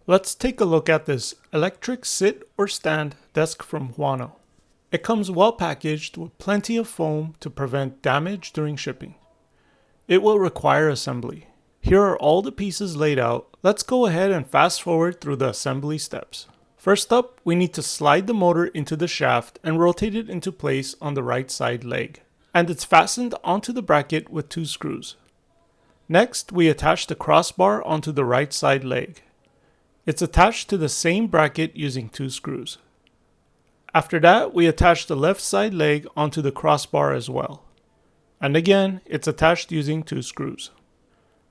Let's take a look at this electric sit or stand desk from HUANUO. It comes well packaged with plenty of foam to prevent damage during shipping. It will require assembly. Here are all the pieces laid out. Let's go ahead and fast forward through the assembly steps. First up, we need to slide the motor into the shaft and rotate it into place on the right side leg. And it's fastened onto the bracket with 2 screws. Next, we attach the crossbar onto the right side leg. It's attached to the same bracket using 2 screws. After that, we attach the left side leg onto the crossbar as well. And again, it's attached using 2 screws.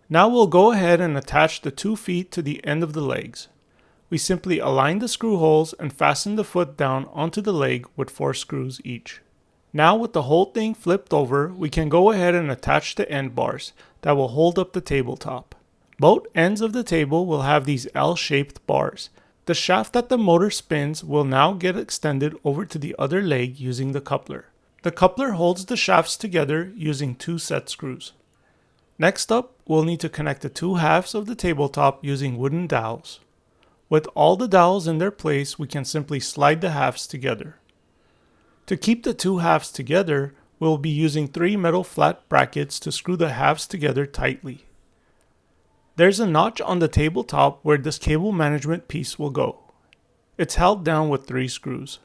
Now we'll go ahead and attach the 2 feet to the end of the legs. We simply align the screw holes and fasten the foot down onto the leg with 4 screws each. Now with the whole thing flipped over, we can go ahead and attach the end bars that will hold up the tabletop. Both ends of the table will have these L-shaped bars. The shaft that the motor spins will now get extended over to the other leg using the coupler. The coupler holds the shafts together using 2 set screws. Next up, we'll need to connect the 2 halves of the tabletop using wooden dowels. With all the dowels in their place, we can simply slide the halves together. To keep the 2 halves together, we'll be using 3 metal flat brackets to screw the halves together tightly. There's a notch on the tabletop where this cable management piece will go. It's held down with 3 screws.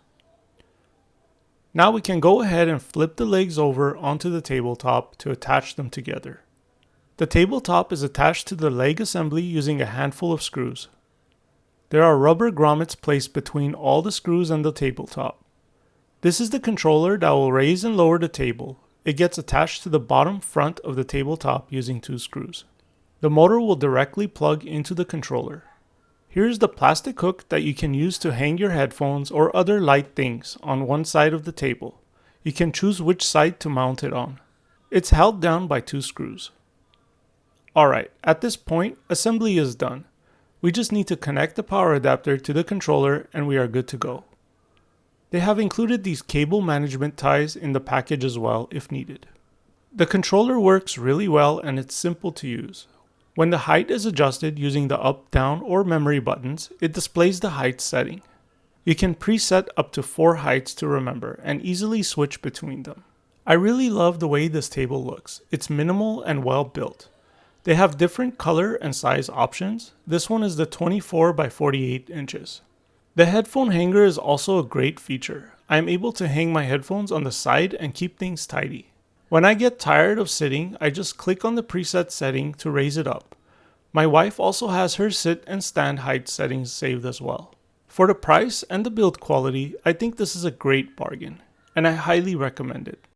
Now we can go ahead and flip the legs over onto the tabletop to attach them together. The tabletop is attached to the leg assembly using a handful of screws. There are rubber grommets placed between all the screws and the tabletop. This is the controller that will raise and lower the table. It gets attached to the bottom front of the tabletop using 2 screws. The motor will directly plug into the controller. Here's the plastic hook that you can use to hang your headphones or other light things on one side of the table. You can choose which side to mount it on. It's held down by 2 screws. Alright, at this point, assembly is done. We just need to connect the power adapter to the controller and we are good to go. They have included these cable management ties in the package as well if needed. The controller works really well and it's simple to use. When the height is adjusted using the up, down, or memory buttons, it displays the height setting. You can preset up to 4 heights to remember and easily switch between them. I really love the way this table looks. It's minimal and well built. They have different color and size options. This one is the 24 by 48 inches. The headphone hanger is also a great feature. I am able to hang my headphones on the side and keep things tidy. When I get tired of sitting, I just click on the preset setting to raise it up. My wife also has her sit and stand height settings saved as well. For the price and the build quality, I think this is a great bargain, and I highly recommend it.